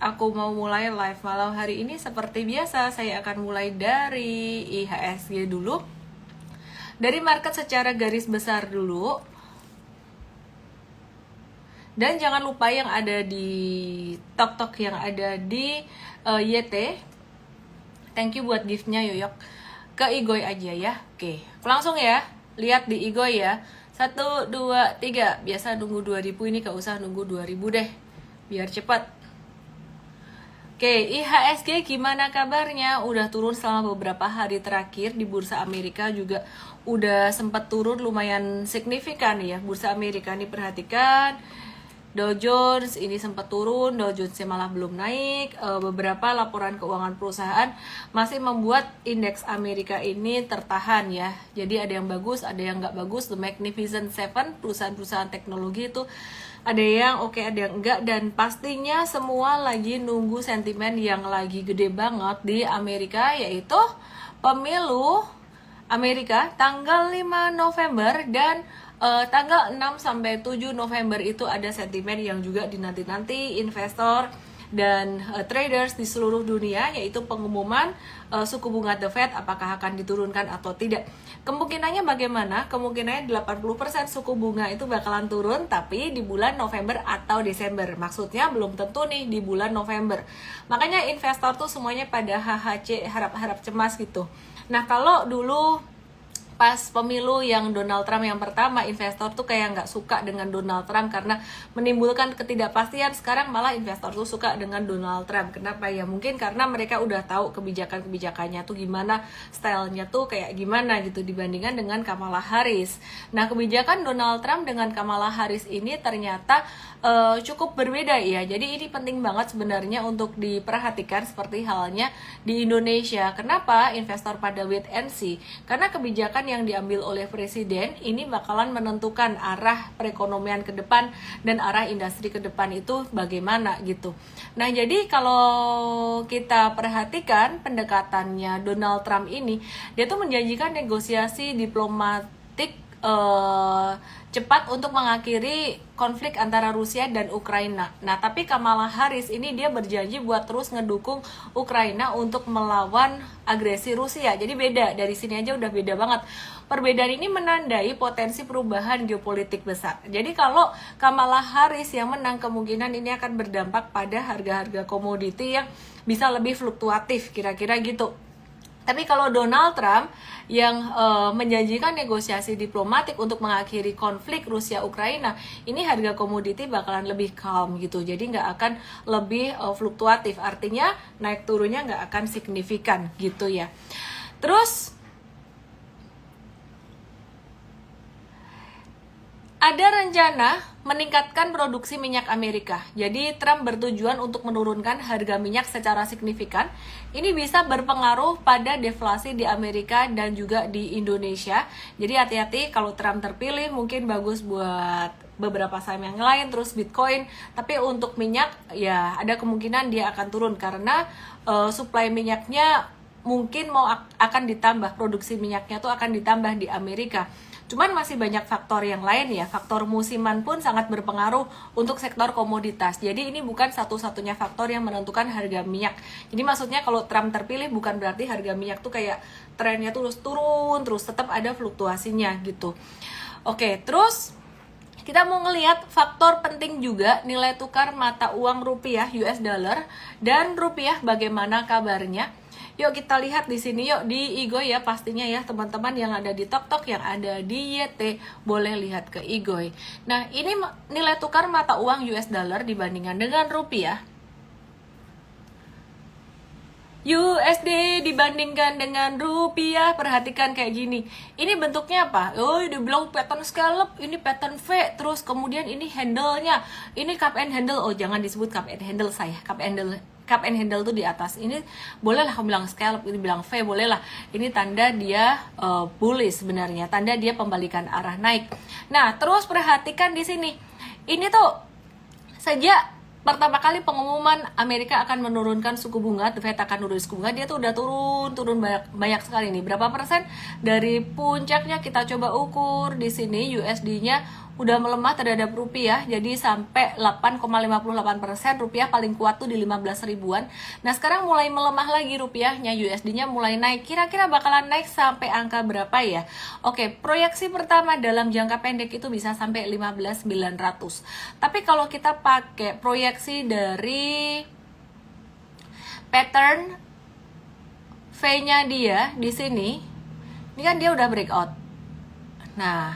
aku mau mulai live malam hari ini. Seperti biasa, saya akan mulai dari IHSG dulu. Dari market secara garis besar dulu. Dan jangan lupa yang ada di TokTok, yang ada di YT. Thank you buat giftnya Yoyok. Ke Igoy aja ya. Oke, langsung ya. Lihat di Igoy ya. 1, 2, 3. Biasa nunggu 2000, ini gak usah nunggu 2000 deh, biar cepat. Oke, IHSG gimana kabarnya? Udah turun selama beberapa hari terakhir. Di Bursa Amerika juga udah sempat turun lumayan signifikan ya. Bursa Amerika ini perhatikan, Dow Jones ini sempat turun, Dow Jones malah belum naik. Beberapa laporan keuangan perusahaan masih membuat indeks Amerika ini tertahan ya. Jadi ada yang bagus, ada yang nggak bagus. The Magnificent Seven, perusahaan-perusahaan teknologi itu ada yang oke, ada yang enggak. Dan pastinya semua lagi nunggu sentimen yang lagi gede banget di Amerika, yaitu pemilu Amerika tanggal 5 November dan tanggal 6 sampai 7 November itu ada sentimen yang juga dinanti-nanti investor dan traders di seluruh dunia, yaitu pengumuman suku bunga The Fed apakah akan diturunkan atau tidak. Kemungkinannya bagaimana? Kemungkinannya 80% suku bunga itu bakalan turun, tapi di bulan November atau Desember. Maksudnya belum tentu nih di bulan November. Makanya investor tuh semuanya pada HHC, harap-harap cemas gitu. Nah, kalau dulu pas pemilu yang Donald Trump yang pertama, investor tuh kayak nggak suka dengan Donald Trump karena menimbulkan ketidakpastian. Sekarang malah investor tuh suka dengan Donald Trump. Kenapa ya? Mungkin karena mereka udah tahu kebijakan-kebijakannya tuh gimana, stylenya tuh kayak gimana gitu dibandingkan dengan Kamala Harris. Nah, kebijakan Donald Trump dengan Kamala Harris ini ternyata cukup berbeda ya. Jadi ini penting banget sebenarnya untuk diperhatikan, seperti halnya di Indonesia. Kenapa investor pada wait and see? Karena kebijakan yang diambil oleh presiden ini bakalan menentukan arah perekonomian ke depan dan arah industri ke depan itu bagaimana gitu. Nah, jadi kalau kita perhatikan pendekatannya Donald Trump ini, dia tuh menjanjikan negosiasi diplomatik cepat untuk mengakhiri konflik antara Rusia dan Ukraina. Nah, tapi Kamala Harris ini dia berjanji buat terus ngedukung Ukraina untuk melawan agresi Rusia. Jadi beda, dari sini aja udah beda banget. Perbedaan ini menandai potensi perubahan geopolitik besar. Jadi kalau Kamala Harris yang menang, kemungkinan ini akan berdampak pada harga-harga komoditi yang bisa lebih fluktuatif, kira-kira gitu. Tapi kalau Donald Trump yang menjanjikan negosiasi diplomatik untuk mengakhiri konflik Rusia-Ukraina, ini harga komoditi bakalan lebih calm gitu. Jadi nggak akan lebih fluktuatif. Artinya naik turunnya nggak akan signifikan gitu ya. Terus ada rencana meningkatkan produksi minyak Amerika. Jadi Trump bertujuan untuk menurunkan harga minyak secara signifikan. Ini bisa berpengaruh pada deflasi di Amerika dan juga di Indonesia. Jadi hati-hati kalau Trump terpilih, mungkin bagus buat beberapa saham yang lain, terus Bitcoin. Tapi untuk minyak ya ada kemungkinan dia akan turun karena supply minyaknya mungkin akan ditambah, produksi minyaknya tuh akan ditambah di Amerika. Cuman masih banyak faktor yang lain ya. Faktor musiman pun sangat berpengaruh untuk sektor komoditas. Jadi ini bukan satu-satunya faktor yang menentukan harga minyak. Jadi maksudnya kalau Trump terpilih bukan berarti harga minyak tuh kayak trennya terus turun, terus tetap ada fluktuasinya gitu. Oke, terus kita mau ngelihat faktor penting juga, nilai tukar mata uang rupiah US dollar dan rupiah bagaimana kabarnya. Yuk kita lihat di sini yuk, di Igoy ya pastinya ya teman-teman yang ada di TokTok, yang ada di YT, boleh lihat ke Igoy. Nah, ini nilai tukar mata uang US dollar dibandingkan dengan rupiah. USD dibandingkan dengan rupiah, perhatikan kayak gini. Ini bentuknya apa? Oh, dibilang pattern scallop, ini pattern V, terus kemudian ini handle-nya, ini cup and handle. Oh, jangan disebut cup and handle saya, cup and handle tuh di atas. Ini bolehlah kamu bilang scallop, ini bilang V, bolehlah. Ini tanda dia bullish sebenarnya, tanda dia pembalikan arah naik. Nah, terus perhatikan di sini. Ini tuh sejak pertama kali pengumuman Amerika akan menurunkan suku bunga, The Fed akan menurunkan suku bunga, dia tuh udah turun banyak sekali nih. Berapa persen dari puncaknya kita coba ukur di sini, USD-nya udah melemah terhadap rupiah, jadi sampai 8,58%. Rupiah paling kuat tuh di 15 ribuan. Nah sekarang mulai melemah lagi rupiahnya, USD-nya mulai naik. Kira-kira bakalan naik sampai angka berapa ya? Oke, proyeksi pertama dalam jangka pendek itu bisa sampai 15.900. Tapi kalau kita pakai proyeksi dari pattern V-nya dia di sini, ini kan dia udah breakout. Nah,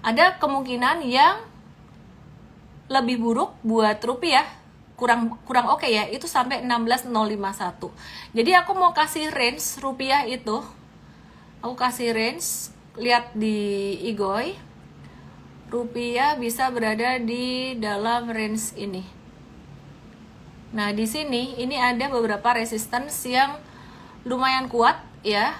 ada kemungkinan yang lebih buruk buat rupiah, kurang oke ya, itu sampai 16.051. Jadi aku mau kasih range rupiah itu, aku kasih range, lihat di Igoy, rupiah bisa berada di dalam range ini. Nah, di sini ini ada beberapa resistance yang lumayan kuat ya.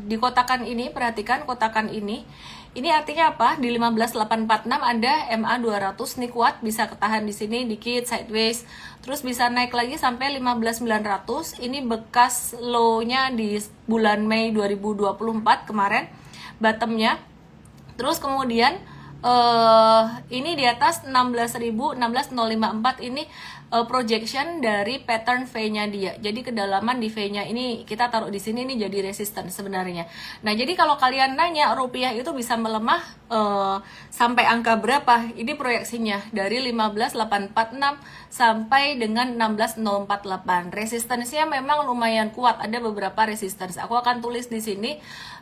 Di kotakan ini, perhatikan kotakan ini. Ini artinya apa? Di 15.846 ada MA 200 nih kuat, bisa ketahan di sini dikit sideways. Terus bisa naik lagi sampai 15.900. Ini bekas low-nya di bulan Mei 2024 kemarin, bottomnya. Terus kemudian ini di atas 16.054 ini projection dari pattern V-nya dia. Jadi kedalaman di V-nya ini kita taruh di sini nih jadi resistance sebenarnya. Nah, jadi kalau kalian nanya rupiah itu bisa melemah sampai angka berapa? Ini proyeksinya dari 15.846 sampai dengan 16.048. Resistance-nya memang lumayan kuat, ada beberapa resistance. Aku akan tulis di sini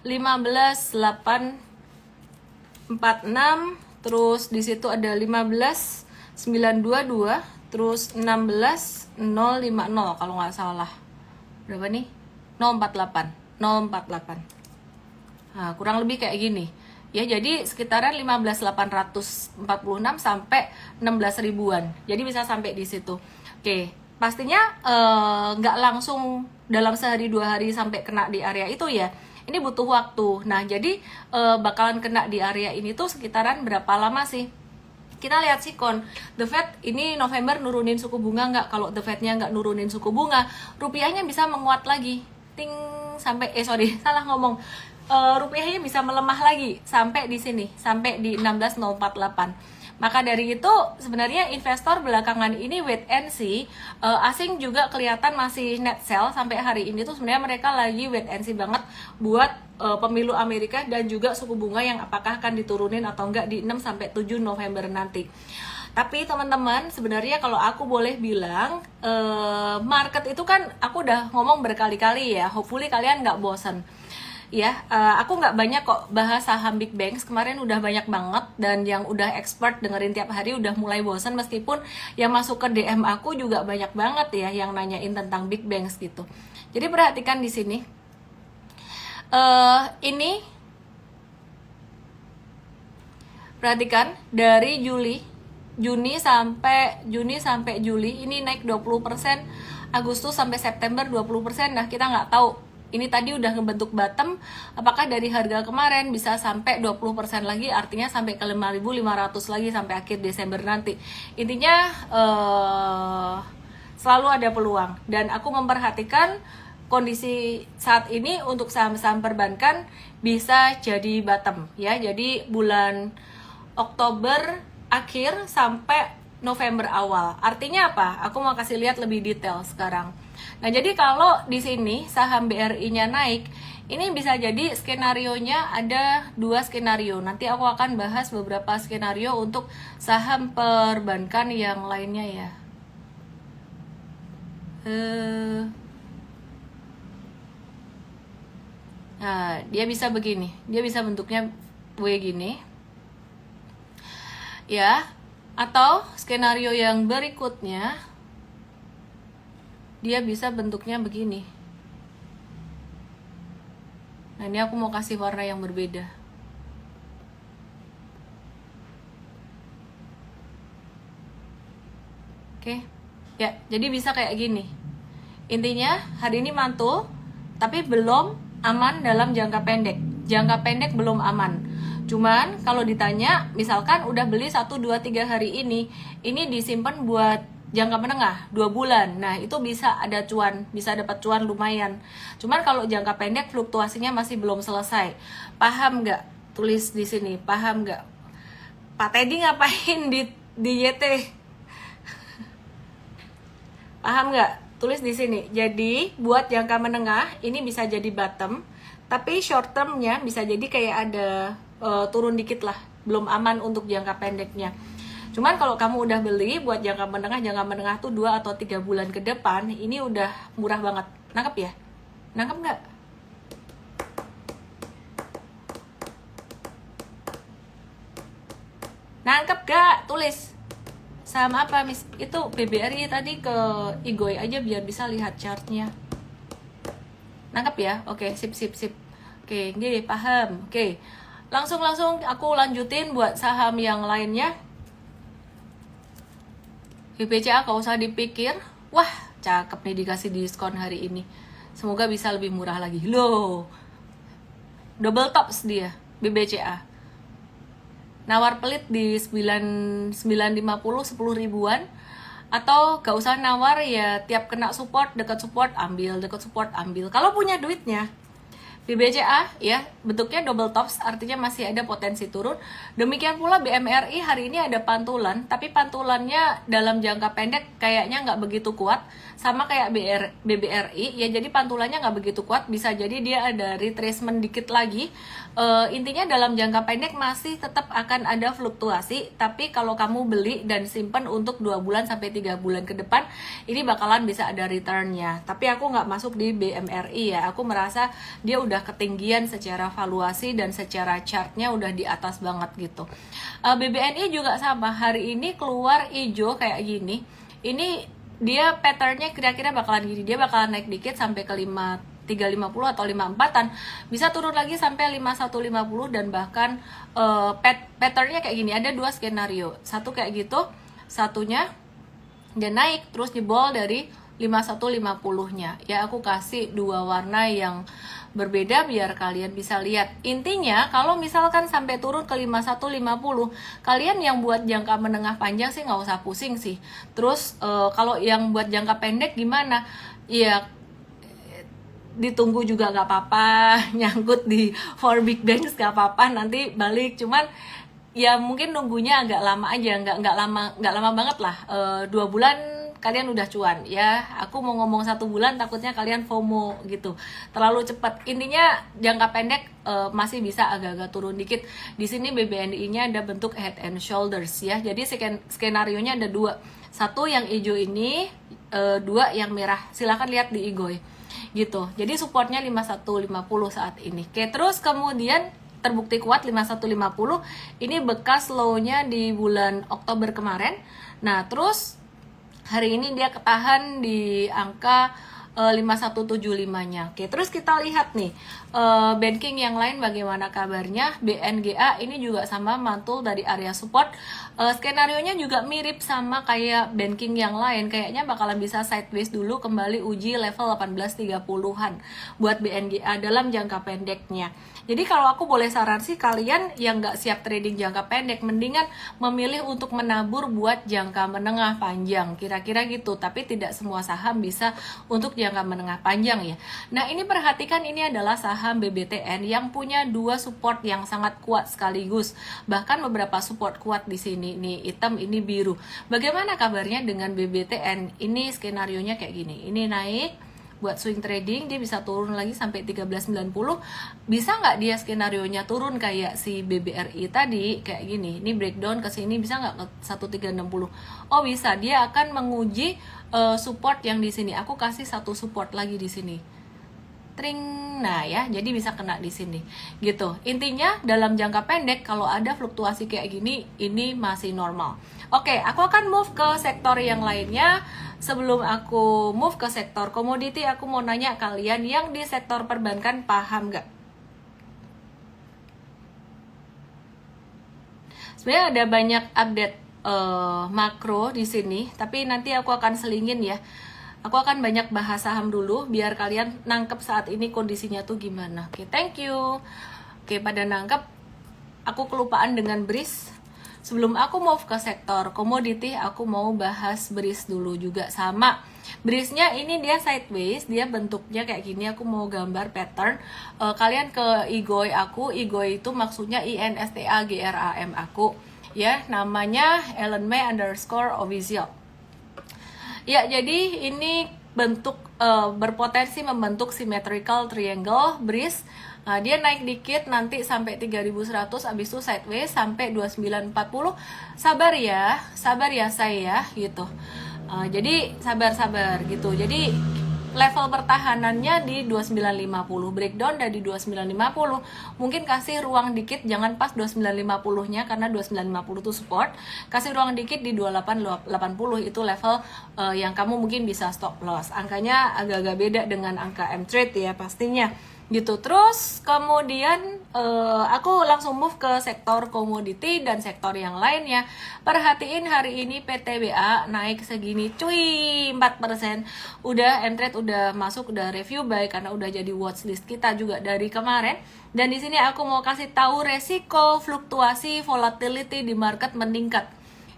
15.846, terus di situ ada 15.922, terus 16.050 kalau nggak salah. Berapa nih? 048. Nah, kurang lebih kayak gini. Ya, jadi sekitaran 15.846 sampai 16 ribuan. Jadi bisa sampai di situ. Oke, pastinya nggak langsung dalam sehari 2 hari sampai kena di area itu ya. Ini butuh waktu. Nah, jadi bakalan kena di area ini tuh sekitaran berapa lama sih? Kita lihat sikon, The Fed ini November nurunin suku bunga nggak? Kalau The Fed-nya nggak nurunin suku bunga, rupiahnya bisa menguat lagi. Ting sampai salah ngomong. Rupiahnya bisa melemah lagi sampai di sini, sampai di 16.048. Maka dari itu sebenarnya investor belakangan ini wait and see. Asing juga kelihatan masih net sell sampai hari ini tuh sebenarnya mereka lagi wait and see banget buat pemilu Amerika dan juga suku bunga yang apakah akan diturunin atau enggak di 6 sampai 7 November nanti. Tapi teman-teman, sebenarnya kalau aku boleh bilang, market itu kan aku udah ngomong berkali-kali ya, hopefully kalian nggak bosen. Ya, aku nggak banyak kok bahas saham big banks, kemarin udah banyak banget, dan yang udah expert dengerin tiap hari udah mulai bosan, meskipun yang masuk ke DM aku juga banyak banget ya yang nanyain tentang big banks gitu. Jadi perhatikan di sini, ini perhatikan dari Juni sampai Juli ini naik 20%, Agustus sampai September 20%. Nah, kita nggak tahu ini tadi udah ngebentuk bottom, apakah dari harga kemarin bisa sampai 20% lagi, artinya sampai ke 5.500 lagi sampai akhir Desember nanti. Intinya selalu ada peluang, dan aku memperhatikan kondisi saat ini untuk saham-saham perbankan bisa jadi bottom ya. Jadi bulan Oktober akhir sampai November awal. Artinya apa? Aku mau kasih lihat lebih detail sekarang. Nah, jadi kalau di sini saham BRI-nya naik, ini bisa jadi skenarionya ada 2 skenario. Nanti aku akan bahas beberapa skenario untuk saham perbankan yang lainnya ya. Nah, dia bisa begini. Dia bisa bentuknya W gini. Ya, atau skenario yang berikutnya dia bisa bentuknya begini. Nah, ini aku mau kasih warna yang berbeda. Oke. Ya, jadi bisa kayak gini. Intinya hari ini mantul, tapi belum aman dalam jangka pendek. Jangka pendek belum aman. Cuman kalau ditanya, misalkan udah beli 1, 2, 3 hari ini disimpan buat jangka menengah 2 bulan, nah itu bisa ada cuan, bisa dapat cuan lumayan. Cuman kalau jangka pendek fluktuasinya masih belum selesai. Paham nggak? Tulis di sini, paham nggak? Pak Teddy ngapain di YT? Paham nggak? Tulis di sini. Jadi buat jangka menengah ini bisa jadi bottom, tapi short termnya bisa jadi kayak ada turun dikit lah, belum aman untuk jangka pendeknya. Cuman kalau kamu udah beli buat jangka menengah tuh 2 atau 3 bulan ke depan, ini udah murah banget. Nangkep ya? Nangkep nggak? Nangkep gak? Tulis. Saham apa, Miss? Itu BBRI tadi ke Igoy aja biar bisa lihat chartnya. Nangkep ya? Oke, sip. Oke, gini, paham. Oke, langsung aku lanjutin buat saham yang lainnya. BBCA gak usah dipikir. Wah, cakep nih dikasih diskon hari ini. Semoga bisa lebih murah lagi. Loh, double tops dia, BBCA. Nawar pelit di 950 10 ribuan, atau gak usah nawar ya, tiap kena support, dekat support ambil, dekat support ambil. Kalau punya duitnya, BBCA ya bentuknya double tops, artinya masih ada potensi turun. Demikian pula BMRI hari ini ada pantulan, tapi pantulannya dalam jangka pendek kayaknya nggak begitu kuat, sama kayak BBRI ya, jadi pantulannya nggak begitu kuat, bisa jadi dia ada retracement dikit lagi. Intinya dalam jangka pendek masih tetap akan ada fluktuasi, tapi kalau kamu beli dan simpan untuk 2 bulan sampai 3 bulan ke depan, ini bakalan bisa ada returnnya. Tapi aku nggak masuk di BMRI ya, aku merasa dia udah ketinggian secara valuasi dan secara chartnya udah di atas banget gitu. BBNI juga sama, hari ini keluar hijau kayak gini. Ini dia patternnya kira-kira bakalan gini, dia bakalan naik dikit sampai ke 350 atau 54-an, bisa turun lagi sampai 5150, dan bahkan patternnya kayak gini, ada 2 skenario, satu kayak gitu, satunya dia naik terus jebol dari 5150-nya ya. Aku kasih 2 warna yang berbeda biar kalian bisa lihat. Intinya kalau misalkan sampai turun ke 5150, kalian yang buat jangka menengah panjang sih nggak usah pusing sih. Terus kalau yang buat jangka pendek gimana ya, ditunggu juga nggak apa-apa, nyangkut di 4 big banks nggak apa-apa, nanti balik. Cuman ya mungkin nunggunya agak lama aja, nggak lama banget lah. 2 bulan kalian udah cuan ya. Aku mau ngomong 1 bulan takutnya kalian FOMO gitu, terlalu cepat. Intinya jangka pendek masih bisa agak-agak turun dikit. Di sini BBNI-nya ada bentuk head and shoulders ya, jadi skenario-nya ada 2, satu yang hijau ini, 2 yang merah. Silahkan lihat di Igoy gitu. Jadi supportnya 5150 saat ini. Oke, terus kemudian terbukti kuat 5150. Ini bekas low-nya di bulan Oktober kemarin. Nah, terus hari ini dia ketahan di angka 5175-nya. Oke, terus kita lihat nih banking yang lain bagaimana kabarnya. BNGA ini juga sama, mantul dari area support. Skenarionya juga mirip sama kayak banking yang lain, kayaknya bakalan bisa sideways dulu, kembali uji level 1830-an buat BNGA dalam jangka pendeknya. Jadi kalau aku boleh saran sih, kalian yang nggak siap trading jangka pendek, mendingan memilih untuk menabur buat jangka menengah panjang, kira-kira gitu. Tapi tidak semua saham bisa untuk jangka menengah panjang ya. Nah, ini perhatikan, ini adalah saham BBTN yang punya 2 support yang sangat kuat sekaligus. Bahkan beberapa support kuat di sini, nih hitam, ini biru. Bagaimana kabarnya dengan BBTN? Ini skenarionya kayak gini. Ini naik buat swing trading, dia bisa turun lagi sampai 1390. Bisa nggak dia skenarionya turun kayak si BBRI tadi kayak gini? Ini breakdown ke sini, bisa nggak ke 1360? Oh bisa, dia akan menguji support yang di sini. Aku kasih 1 support lagi di sini. Tring. Nah ya, jadi bisa kena di sini gitu. Intinya dalam jangka pendek kalau ada fluktuasi kayak gini, ini masih normal. Oke, aku akan move ke sektor yang lainnya. Sebelum aku move ke sektor komoditi, aku mau nanya kalian yang di sektor perbankan paham nggak? Sebenarnya ada banyak update makro di sini, tapi nanti aku akan selingin ya. Aku akan banyak bahas saham dulu biar kalian nangkep saat ini kondisinya tuh gimana. Oke, thank you. Oke, pada nangkep, aku kelupaan dengan BRIS. Sebelum aku move ke sektor komoditi, aku mau bahas BRIS dulu juga sama. BRIS-nya ini dia sideways, dia bentuknya kayak gini. Aku mau gambar pattern. Kalian ke Igoy aku, Igoy itu maksudnya INSTAGRAM aku. ya, namanya Ellen May _official. Ya, jadi ini bentuk berpotensi membentuk symmetrical triangle breeze. Dia naik dikit nanti sampai 3100, habis itu sideways sampai 2940. Sabar ya saya gitu. Jadi sabar gitu. Jadi level pertahanannya di 2950, breakdown dari 2950. Mungkin kasih ruang dikit, jangan pas 2950 nya karena 2950 itu support. Kasih ruang dikit di 2880, itu level yang kamu mungkin bisa stop loss. Angkanya agak-agak beda dengan angka M-Trade ya pastinya gitu. Terus kemudian aku langsung move ke sektor komoditi dan sektor yang lainnya. Perhatiin hari ini PTBA naik segini cuy, 4%. Udah M-Trade udah masuk, udah review buy karena udah jadi watchlist kita juga dari kemarin. Dan di sini aku mau kasih tahu resiko fluktuasi volatility di market meningkat.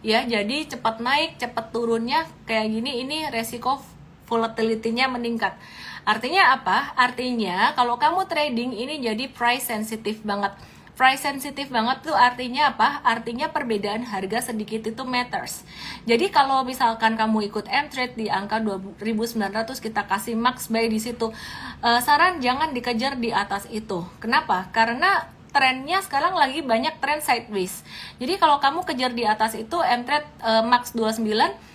Ya, jadi cepat naik, cepat turunnya kayak gini, ini resiko volatility-nya meningkat. Artinya apa? Artinya kalau kamu trading ini jadi price sensitive banget. Price sensitive banget tuh artinya apa? Artinya perbedaan harga sedikit itu matters. Jadi kalau misalkan kamu ikut M-Trade di angka 2.900, kita kasih max buy di situ. Saran jangan dikejar di atas itu. Kenapa? Karena trennya sekarang lagi banyak tren sideways. Jadi kalau kamu kejar di atas itu M-Trade max 29,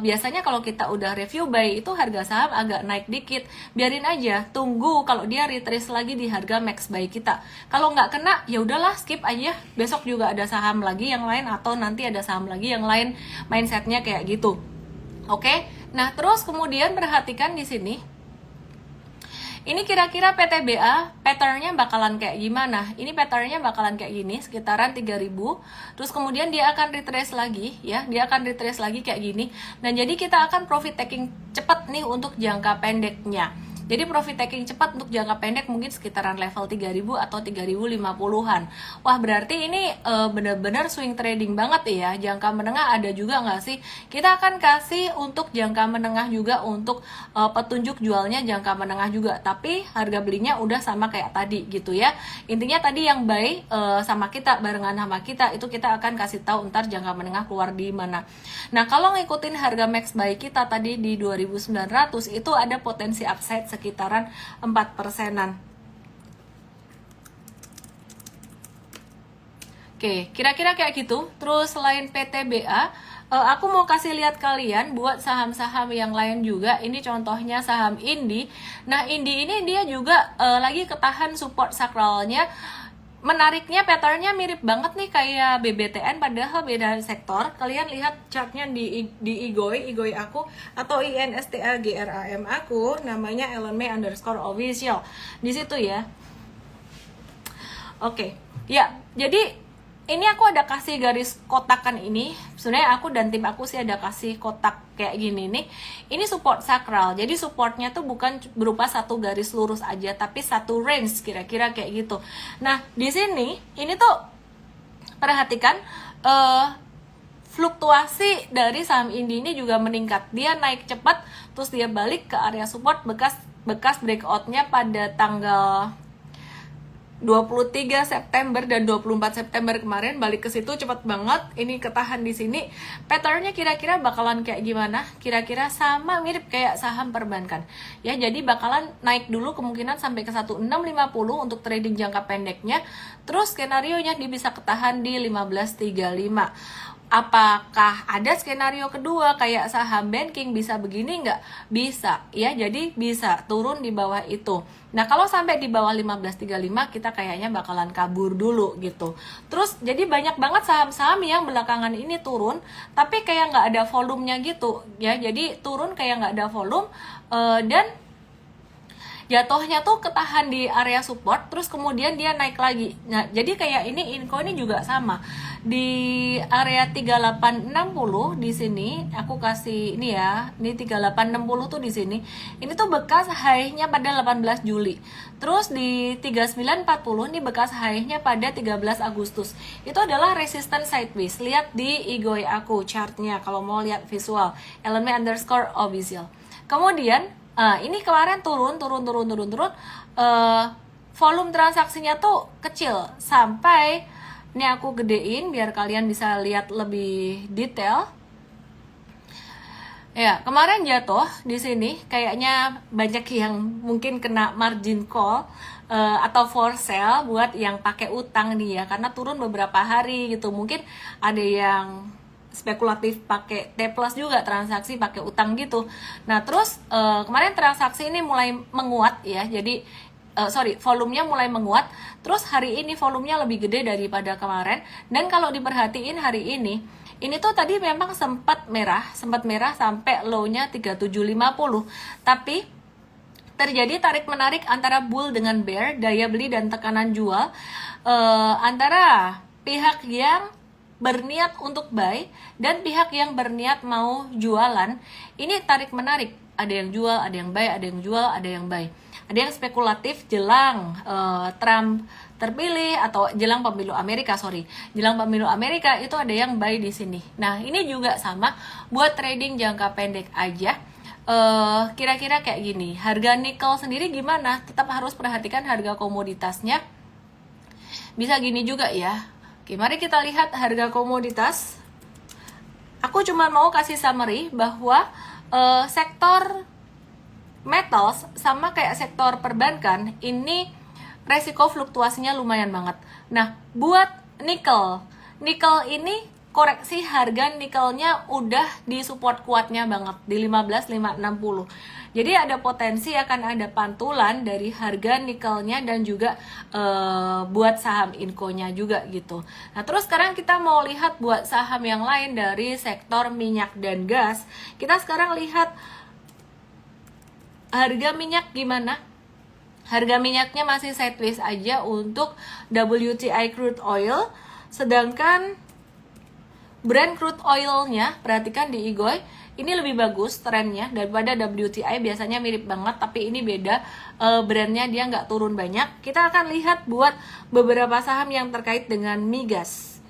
biasanya kalau kita udah review buy itu harga saham agak naik dikit, biarin aja, tunggu kalau dia retrace lagi di harga max buy kita. Kalau nggak kena ya udahlah, skip aja, besok juga ada saham lagi yang lain atau nanti ada saham lagi yang lain, mindsetnya kayak gitu. Oke, nah terus kemudian perhatikan di sini. Ini kira-kira PTBA patternnya bakalan kayak gimana? Ini patternnya bakalan kayak gini, sekitaran 3000. Terus kemudian dia akan retrace lagi ya, dia akan retrace lagi kayak gini. Dan jadi kita akan profit taking cepat nih untuk jangka pendeknya. Jadi profit taking cepat untuk jangka pendek mungkin sekitaran level 3000 atau 3050-an. Wah, berarti ini benar-benar swing trading banget ya. Jangka menengah ada juga nggak sih? Kita akan kasih untuk jangka menengah juga, untuk petunjuk jualnya jangka menengah juga. Tapi harga belinya udah sama kayak tadi gitu ya. Intinya tadi yang buy sama kita, barengan sama kita, itu kita akan kasih tahu ntar jangka menengah keluar di mana. Nah, kalau ngikutin harga max buy kita tadi di 2900, itu ada potensi upside sekitaran 4%-an. Oke, kira-kira kayak gitu. Terus selain PTBA, aku mau kasih lihat kalian buat saham-saham yang lain juga. Ini contohnya saham Indi. Nah, Indi ini dia juga lagi ketahan support sakralnya. Menariknya patternnya mirip banget nih kayak BBTN, padahal beda sektor. Kalian lihat chartnya di IGOI aku atau INSTAGRAM aku, namanya Ellen May _official di situ ya. Oke, ya jadi ini aku ada kasih garis kotakan ini. Sebenarnya aku dan tim aku sih ada kasih kotak kayak gini nih. Ini support sakral. Jadi supportnya tuh bukan berupa satu garis lurus aja, tapi satu range kira-kira kayak gitu. Nah, di sini ini tuh perhatikan fluktuasi dari saham Indi ini juga meningkat. Dia naik cepat, terus dia balik ke area support bekas breakoutnya pada tanggal 23 September dan 24 September kemarin, balik ke situ cepet banget. Ini ketahan di sini. Patternnya kira-kira bakalan kayak gimana? Kira-kira sama, mirip kayak saham perbankan. Ya, jadi bakalan naik dulu kemungkinan sampai ke 1650 untuk trading jangka pendeknya. Terus skenarionya dia bisa ketahan di 1535. Apakah ada skenario kedua kayak saham banking bisa begini nggak? Bisa ya, jadi bisa turun di bawah itu. Nah, kalau sampai di bawah 1535 kita kayaknya bakalan kabur dulu gitu. Terus jadi banyak banget saham-saham yang belakangan ini turun tapi kayak nggak ada volumenya gitu ya. Jadi turun kayak nggak ada volume dan jatuhnya tuh ketahan di area support, terus kemudian dia naik lagi. Nah, jadi kayak ini Inco ini juga sama. Di area 3860 di sini aku kasih ini ya. Ini 3860 tuh di sini. Ini tuh bekas high-nya pada 18 Juli. Terus di 3940 ini bekas high-nya pada 13 Agustus. Itu adalah resistance sideways. Lihat di IGOI aku chartnya kalau mau lihat visual. Ellen May _official. Kemudian ini kemarin turun. Volume transaksinya tuh kecil sampai Ini aku gedein biar kalian bisa lihat lebih detail. Ya, kemarin jatuh di sini kayaknya banyak yang mungkin kena margin call atau for sale buat yang pakai utang nih ya, karena turun beberapa hari gitu. Mungkin ada yang spekulatif pakai T plus juga, transaksi pakai utang gitu. Nah, terus kemarin transaksi ini mulai menguat ya. Jadi volumenya mulai menguat. Terus hari ini volumenya lebih gede daripada kemarin. Dan kalau diperhatiin hari ini tuh tadi memang sempat merah sampai low-nya 3750. Tapi terjadi tarik menarik antara bull dengan bear, daya beli dan tekanan jual, antara pihak yang berniat untuk buy dan pihak yang berniat mau jualan. Ini tarik menarik, ada yang jual, ada yang buy, ada yang jual, ada yang buy. Ada yang spekulatif jelang Trump terpilih atau jelang pemilu Amerika, jelang pemilu Amerika itu ada yang buy di sini. Nah, ini juga sama buat trading jangka pendek aja. Kira-kira kayak gini. Harga nikel sendiri gimana? Tetap harus perhatikan harga komoditasnya. Bisa gini juga ya. Oke, mari kita lihat harga komoditas. Aku cuma mau kasih summary bahwa sektor metals sama kayak sektor perbankan ini resiko fluktuasinya lumayan banget. Nah, buat nikel ini koreksi harga nikelnya udah di support kuatnya banget di 15.560. Jadi ada potensi akan ada pantulan dari harga nikelnya dan juga buat saham Inco-nya juga gitu. Nah, terus sekarang kita mau lihat buat saham yang lain dari sektor minyak dan gas. Kita sekarang lihat harga minyak gimana? Harga minyaknya masih sideways aja untuk WTI crude oil, sedangkan Brent crude oilnya, perhatikan di IGOI, ini lebih bagus trennya daripada WTI, biasanya mirip banget, tapi ini beda, Brentnya dia nggak turun banyak. Kita akan lihat buat beberapa saham yang terkait dengan migas.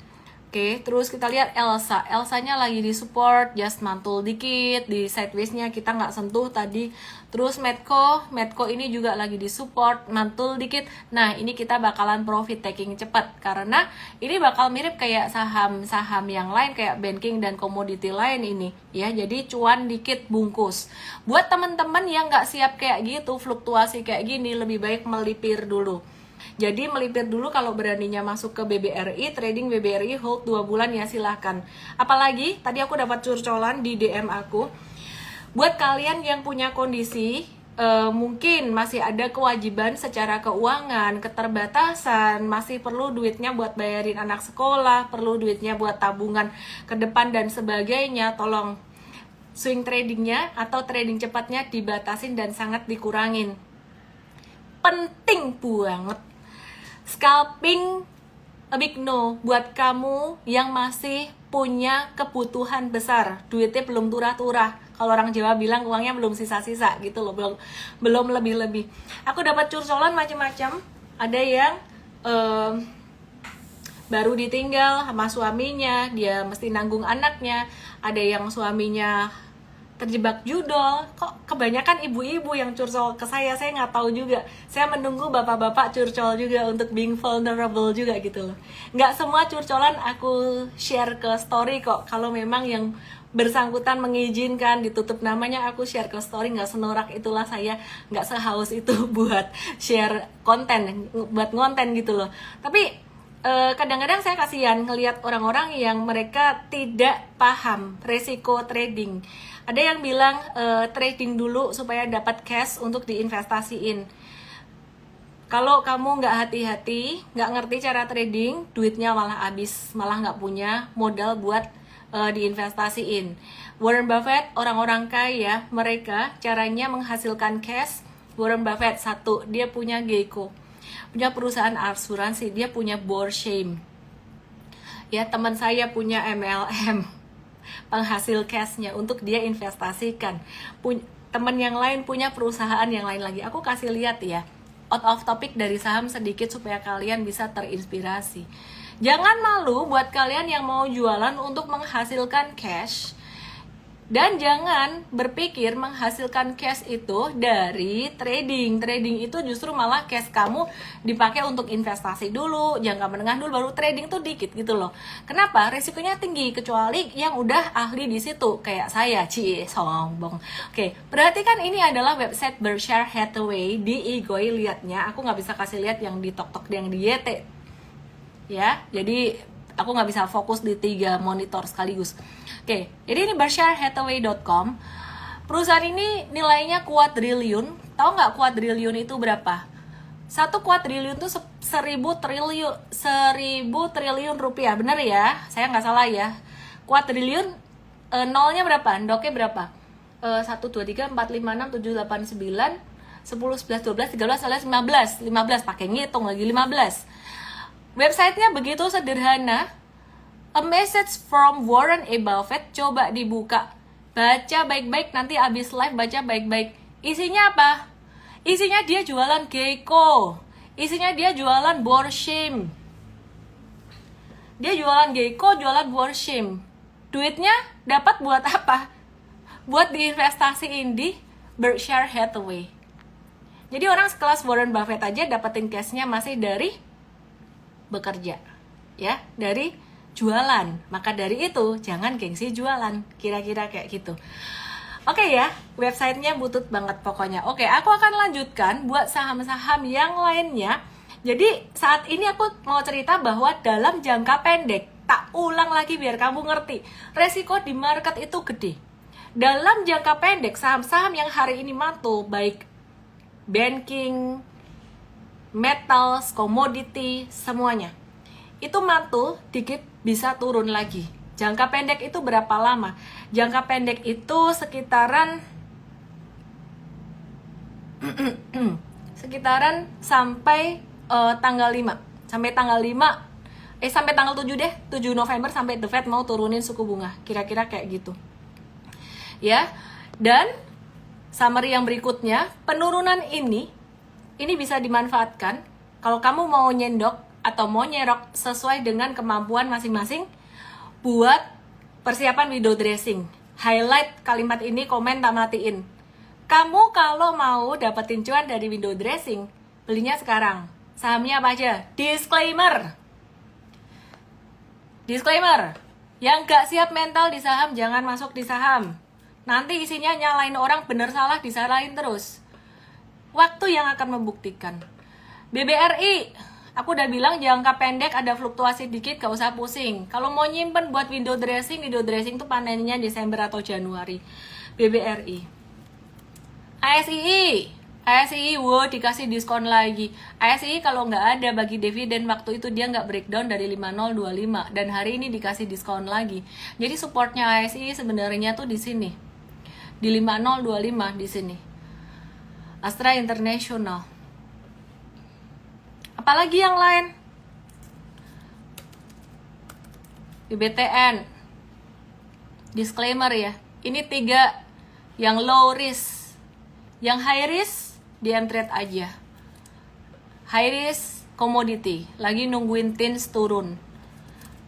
Oke, terus kita lihat Elsa-nya lagi di support, just mantul dikit, di sideways-nya kita nggak sentuh tadi. Terus Medco ini juga lagi di support, mantul dikit. Nah, ini kita bakalan profit taking cepat, karena ini bakal mirip kayak saham-saham yang lain, kayak banking dan komoditi lain ini. Ya, jadi cuan dikit bungkus. Buat teman-teman yang nggak siap kayak gitu, fluktuasi kayak gini, lebih baik melipir dulu. Jadi melipir dulu kalau beraninya masuk ke BBRI, trading BBRI hold 2 bulan ya silahkan. Apalagi tadi aku dapat curcolan di DM aku. Buat kalian yang punya kondisi mungkin masih ada kewajiban secara keuangan, keterbatasan, masih perlu duitnya buat bayarin anak sekolah, perlu duitnya buat tabungan ke depan dan sebagainya, tolong swing tradingnya atau trading cepatnya dibatasin dan sangat dikurangin. Penting banget. Scalping a big no buat kamu yang masih punya kebutuhan besar, duitnya belum turah-turah. Kalau orang Jawa bilang uangnya belum sisa-sisa gitu loh, belum lebih-lebih. Aku dapat curcolan macam-macam. Ada yang baru ditinggal sama suaminya, dia mesti nanggung anaknya. Ada yang suaminya terjebak judol. Kok kebanyakan ibu-ibu yang curcol ke saya nggak tahu juga. Saya menunggu bapak-bapak curcol juga untuk being vulnerable juga gitu loh. Nggak semua curcolan aku share ke story kok. Kalau memang yang bersangkutan mengizinkan ditutup namanya, aku share ke story. Nggak senorak itulah saya, nggak sehaus itu buat share konten, buat ngonten gitu loh. Tapi kadang-kadang saya kasihan ngelihat orang-orang yang mereka tidak paham resiko trading. Ada yang bilang trading dulu supaya dapat cash untuk diinvestasiin. Kalau kamu nggak hati-hati, nggak ngerti cara trading, duitnya malah habis, malah nggak punya modal buat diinvestasiin. Warren Buffett, orang-orang kaya, mereka caranya menghasilkan cash. Warren Buffett, satu, dia punya Geico, punya perusahaan asuransi, dia punya Borsheimer. Ya, teman saya punya MLM, penghasil cashnya untuk dia investasikan. Teman yang lain punya perusahaan yang lain lagi. Aku kasih lihat ya, out of topic dari saham sedikit supaya kalian bisa terinspirasi. Jangan malu buat kalian yang mau jualan untuk menghasilkan cash. Dan jangan berpikir menghasilkan cash itu dari trading. Trading itu justru malah cash kamu dipakai untuk investasi dulu, jangka menengah dulu, baru trading tuh dikit gitu loh. Kenapa? Risikonya tinggi, kecuali yang udah ahli di situ kayak saya, sombong. Oke, perhatikan ini adalah website Berkshire Hathaway di Igoi. Lihatnya, aku nggak bisa kasih lihat yang di TokTok, yang di YT ya, jadi aku nggak bisa fokus di 3 monitor sekaligus. Oke, jadi ini berkshirehathaway.com. Perusahaan ini nilainya kuadriliun. Tahu nggak kuadriliun itu berapa? 1 kuadriliun itu 1000 triliun rupiah, bener ya? Saya nggak salah ya. Kuadriliun nolnya berapa? Ndoknya berapa? 1, 2, 3, 4, 5, 6, 7, 8, 9, 10, 11, 12, 13, 14, 15. Pakai ngitung lagi 15. Websitenya begitu sederhana. A message from Warren A. Buffett. Coba dibuka, baca baik-baik, nanti abis live baca baik-baik. Isinya apa? Isinya dia jualan Geico, isinya dia jualan Borshim. Dia jualan Geico, jualan Borshim. Duitnya dapat buat apa? Buat diinvestasiin di Berkshire Hathaway. Jadi orang sekelas Warren Buffett aja dapetin cashnya masih dari bekerja, ya, dari jualan. Maka dari itu jangan gengsi jualan, kira-kira kayak gitu. Oke ya, websitenya butut banget pokoknya. Oke, aku akan lanjutkan buat saham-saham yang lainnya. Jadi saat ini aku mau cerita bahwa dalam jangka pendek, tak ulang lagi biar kamu ngerti, resiko di market itu gede. Dalam jangka pendek, saham-saham yang hari ini mantul, baik banking, metals, komoditi, semuanya itu mantul, dikit bisa turun lagi. Jangka pendek itu berapa lama? Jangka pendek itu sekitaran sampai tanggal 5. Sampai tanggal 5 sampai tanggal 7 deh. 7 November sampai The Fed mau turunin suku bunga. Kira-kira kayak gitu. Ya. Dan summary yang berikutnya, penurunan ini bisa dimanfaatkan kalau kamu mau nyendok atau mau nyerok sesuai dengan kemampuan masing-masing buat persiapan window dressing. Highlight kalimat ini, komen tak matiin. Kamu kalau mau dapetin cuan dari window dressing, belinya sekarang. Sahamnya apa aja? Disclaimer. Yang gak siap mental di saham, jangan masuk di saham. Nanti isinya nyalain orang, bener salah disalahin terus. Waktu yang akan membuktikan. BBRI, aku udah bilang jangka pendek ada fluktuasi dikit, gak usah pusing. Kalau mau nyimpen buat window dressing tuh panennya Desember atau Januari. BBRI. ASII, wow, dikasih diskon lagi. ASII kalau nggak ada bagi dividen, waktu itu dia nggak breakdown dari 5025 dan hari ini dikasih diskon lagi. Jadi supportnya ASII sebenarnya tuh di sini, di 5025 di sini. Astra International. Apalagi yang lain? BBTN. Disclaimer ya. Ini 3 yang low risk. Yang high risk di trade aja. High risk commodity, lagi nungguin TINS turun.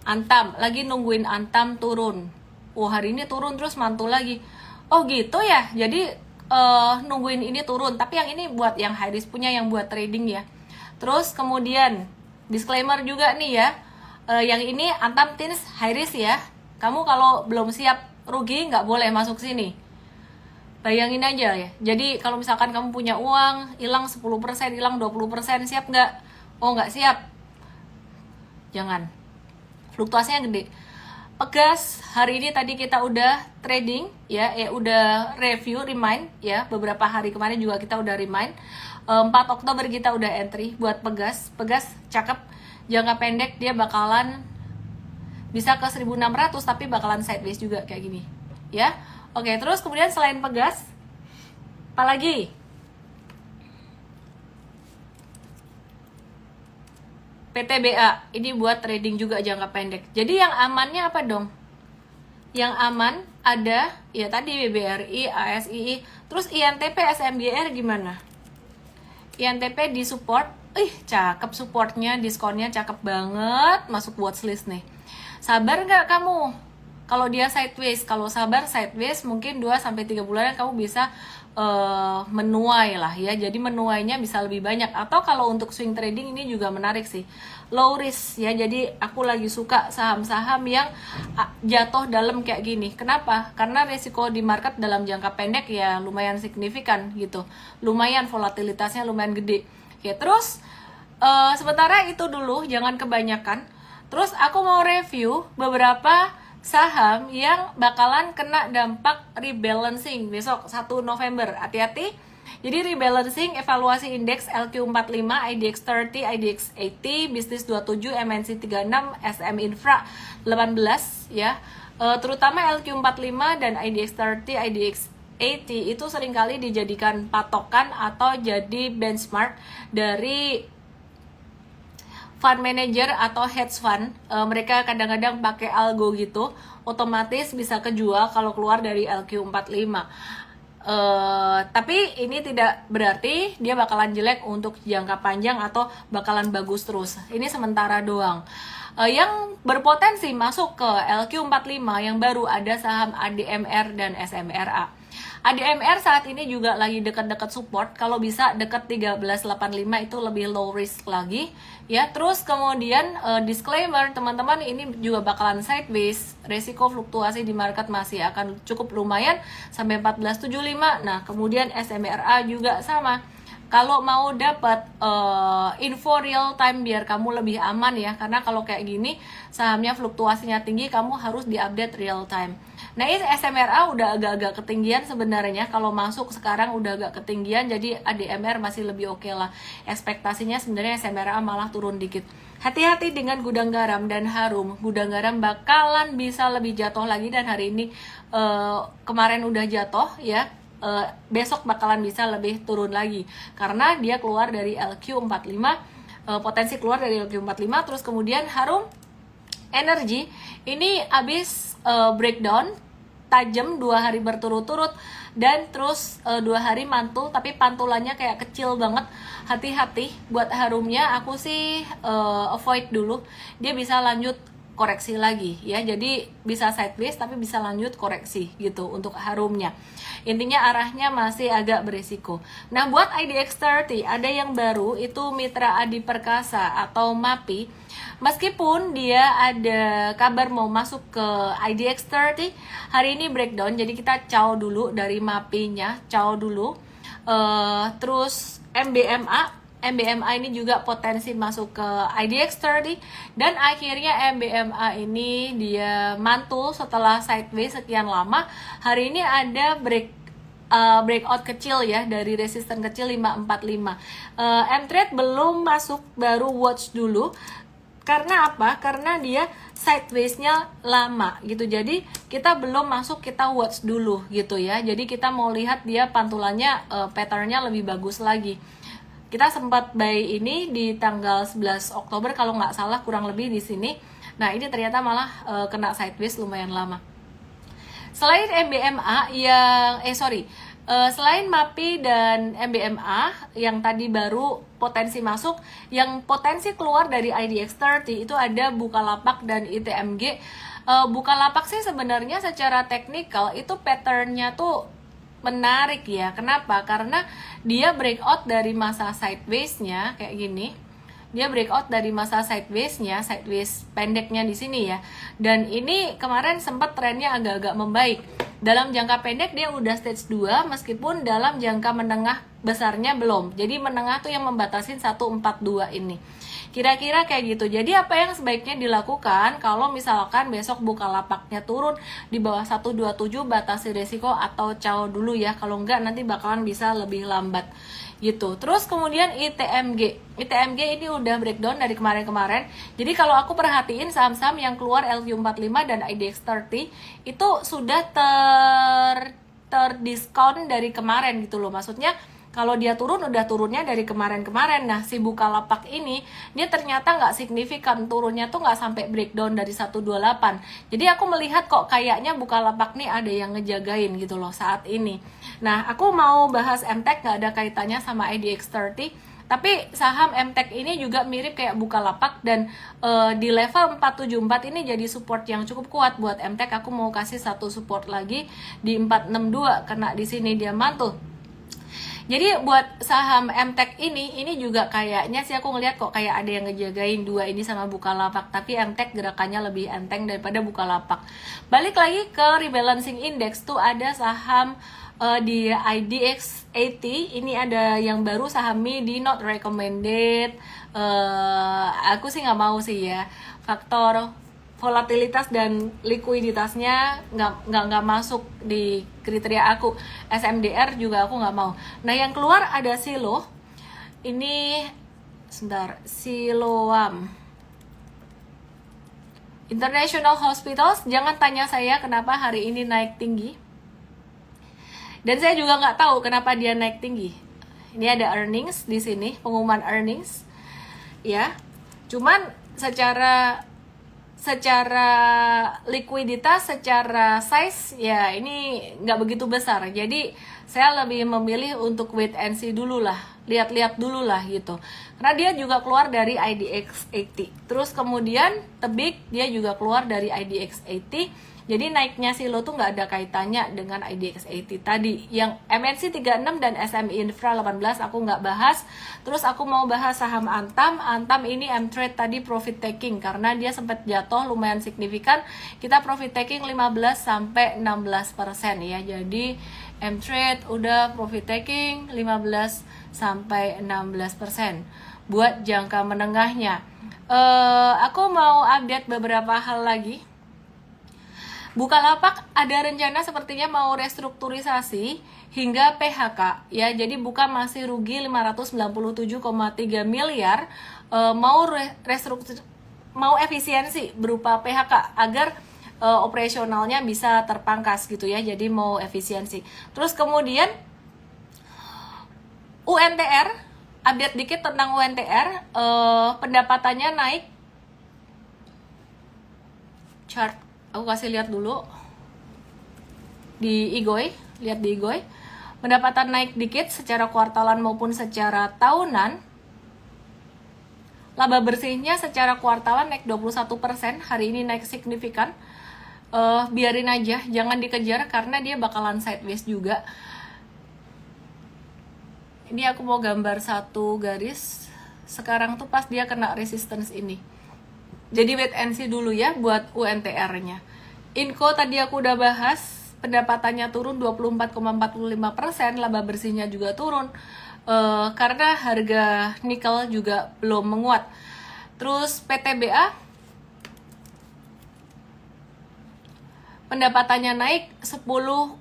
Antam, lagi nungguin Antam turun. Oh, hari ini turun terus mantul lagi. Oh gitu ya. Jadi nungguin ini turun, tapi yang ini buat yang high risk punya, yang buat trading ya. Terus kemudian disclaimer juga nih ya, yang ini Antam TINS high risk ya. Kamu kalau belum siap rugi nggak boleh masuk sini. Bayangin aja ya. Jadi kalau misalkan kamu punya uang hilang 10%, hilang 20%, siap nggak? Oh nggak siap. Jangan. Fluktuasinya gede. Pegas, hari ini tadi kita udah trading ya, udah review, remind ya. Beberapa hari kemarin juga kita udah remind. 4 Oktober kita udah entry buat Pegas. Pegas cakep. Jangka pendek dia bakalan bisa ke 1600 tapi bakalan sideways juga kayak gini. Ya. Oke, terus kemudian selain Pegas, apalagi? PTBA, ini buat trading juga jangka pendek. Jadi yang amannya apa dong? Yang aman ada, ya tadi BBRI, ASII, terus INTP, SMGR gimana? INTP di support, cakep supportnya, diskonnya cakep banget, masuk watchlist nih. Sabar nggak kamu? Kalau dia sideways, kalau sabar sideways mungkin 2-3 bulan kamu bisa menuai lah ya. Jadi menuainya bisa lebih banyak. Atau kalau untuk swing trading ini juga menarik sih, low risk ya. Jadi aku lagi suka saham-saham yang jatuh dalam kayak gini. Kenapa? Karena resiko di market dalam jangka pendek ya lumayan signifikan gitu, lumayan volatilitasnya lumayan gede ya. Terus sementara itu dulu, jangan kebanyakan. Terus aku mau review beberapa saham yang bakalan kena dampak rebalancing besok 1 November. Hati-hati. Jadi rebalancing, evaluasi indeks LQ45, IDX 30, IDX 80, Business 27, MNC 36, SM Infra 18 ya. Terutama LQ45 dan IDX 30, IDX 80 itu seringkali dijadikan patokan atau jadi benchmark dari fund manager atau hedge fund. Mereka kadang-kadang pakai algo gitu, otomatis bisa kejual kalau keluar dari LQ45. Tapi ini tidak berarti dia bakalan jelek untuk jangka panjang atau bakalan bagus terus. Ini sementara doang. Yang berpotensi masuk ke LQ45 yang baru ada saham ADMR dan SMRA. ADMR saat ini juga lagi dekat-dekat support, kalau bisa dekat 1385 itu lebih low risk lagi ya. Terus kemudian disclaimer teman-teman, ini juga bakalan sideways, resiko fluktuasi di market masih akan cukup lumayan sampai 1475. Nah kemudian SMRA juga sama. Kalau mau dapat info real time biar kamu lebih aman ya, karena kalau kayak gini sahamnya fluktuasinya tinggi, kamu harus diupdate real time. Nah ini SMRA udah agak-agak ketinggian sebenarnya, kalau masuk sekarang udah agak ketinggian, jadi ADMR masih lebih oke lah. Ekspektasinya sebenarnya SMRA malah turun dikit. Hati-hati dengan Gudang Garam dan Harum. Gudang Garam bakalan bisa lebih jatuh lagi, dan hari ini kemarin udah jatuh ya. Besok bakalan bisa lebih turun lagi karena dia keluar dari LQ45, potensi keluar dari LQ45. Terus kemudian Harum Energy ini habis breakdown tajam 2 hari berturut-turut, dan terus 2 hari mantul, tapi pantulannya kayak kecil banget. Hati-hati buat Harumnya, aku sih avoid dulu. Dia bisa lanjut koreksi lagi ya, jadi bisa sideways tapi bisa lanjut koreksi gitu untuk Harumnya. Intinya arahnya masih agak berisiko. Nah buat IDX 30 ada yang baru, itu Mitra Adi Perkasa atau MAPI. Meskipun dia ada kabar mau masuk ke IDX 30, hari ini breakdown, jadi kita caw dulu dari MAPI-nya, caw dulu. Terus MBMA ini juga potensi masuk ke IDX 30, dan akhirnya MBMA ini dia mantul setelah sideways sekian lama. Hari ini ada breakout kecil ya dari resisten kecil 545. M-Trade belum masuk, baru watch dulu. Karena apa? Karena dia sideways-nya lama gitu. Jadi kita belum masuk, kita watch dulu gitu ya. Jadi kita mau lihat dia pantulannya pattern-nya lebih bagus lagi. Kita sempat buy ini di tanggal 11 Oktober kalau nggak salah, kurang lebih di sini. Nah ini ternyata malah kena sideways lumayan lama. Selain MBMA selain MAPI dan MBMA yang tadi baru potensi masuk, yang potensi keluar dari IDX 30 itu ada Bukalapak dan ITMG. Bukalapak sih sebenarnya secara teknikal itu patternnya tuh menarik ya. Kenapa? Karena dia breakout dari masa sideways-nya kayak gini. Dia breakout dari masa sideways-nya, sideways pendeknya di sini ya. Dan ini kemarin sempat trennya agak-agak membaik. Dalam jangka pendek dia udah stage 2, meskipun dalam jangka menengah besarnya belum. Jadi menengah tuh yang membatasin 142 ini. Kira-kira kayak gitu. Jadi apa yang sebaiknya dilakukan kalau misalkan besok Bukalapaknya turun di bawah 127, batasi resiko atau caw dulu ya. Kalau enggak nanti bakalan bisa lebih lambat gitu. Terus kemudian ITMG ini udah breakdown dari kemarin-kemarin. Jadi kalau aku perhatiin saham-saham yang keluar LQ45 dan IDX 30 itu sudah terdiskon dari kemarin gitu loh. Maksudnya kalau dia turun, udah turunnya dari kemarin-kemarin. Nah, si Bukalapak ini, dia ternyata nggak signifikan. Turunnya tuh nggak sampai breakdown dari 128. Jadi aku melihat kok kayaknya Bukalapak nih ada yang ngejagain gitu loh saat ini. Nah, aku mau bahas MTech, nggak ada kaitannya sama IDX 30. Tapi saham MTech ini juga mirip kayak Bukalapak, dan di level 474 ini jadi support yang cukup kuat buat MTech. Aku mau kasih satu support lagi di 462 karena di sini dia mantul. Jadi buat saham MTech ini juga kayaknya sih aku ngeliat kok kayak ada yang ngejagain dua ini sama Bukalapak, tapi MTech gerakannya lebih enteng daripada Bukalapak. Balik lagi ke rebalancing index tuh ada saham di IDX 80, ini ada yang baru saham MIDI not recommended. Aku sih nggak mau sih ya, faktor volatilitas dan likuiditasnya nggak masuk di kriteria aku. SMDR juga aku nggak mau. Nah yang keluar ada Silo, ini sebentar, Siloam International Hospitals. Jangan tanya saya kenapa hari ini naik tinggi, dan saya juga nggak tahu kenapa dia naik tinggi. Ini ada earnings di sini, pengumuman earnings ya, cuman secara likuiditas, secara size ya ini nggak begitu besar. Jadi saya lebih memilih untuk wait and see dulu lah, lihat-lihat dulu lah gitu. Karena dia juga keluar dari IDX 80. Terus kemudian Tebik dia juga keluar dari IDX 80. Jadi naiknya Silo tuh nggak ada kaitannya dengan IDX 80 tadi. Yang MNC 36 dan SMI Infra 18 aku nggak bahas. Terus aku mau bahas saham Antam. Antam ini M-Trade tadi profit taking karena dia sempat jatuh lumayan signifikan. Kita profit taking 15-16% ya. Jadi M-Trade udah profit taking 15-16% buat jangka menengahnya. Aku mau update beberapa hal lagi. Bukalapak ada rencana sepertinya mau restrukturisasi hingga PHK ya. Jadi Buka masih rugi 597,3 miliar, mau efisiensi berupa PHK agar operasionalnya bisa terpangkas gitu ya. Jadi mau efisiensi. Terus kemudian UNTR, update dikit tentang UNTR, pendapatannya naik. Chart aku kasih lihat dulu di Igoy, lihat di Igoy. Pendapatan naik dikit secara kuartalan maupun secara tahunan. Laba bersihnya secara kuartalan naik 21%, hari ini naik signifikan. Biarin aja, jangan dikejar karena dia bakalan sideways juga. Ini aku mau gambar satu garis. Sekarang tuh pas dia kena resistance ini. Jadi wait and see dulu ya buat UNTR-nya. Inco tadi aku udah bahas, pendapatannya turun 24,45%, laba bersihnya juga turun. Karena harga nikel juga belum menguat. Terus PTBA, pendapatannya naik 10,52%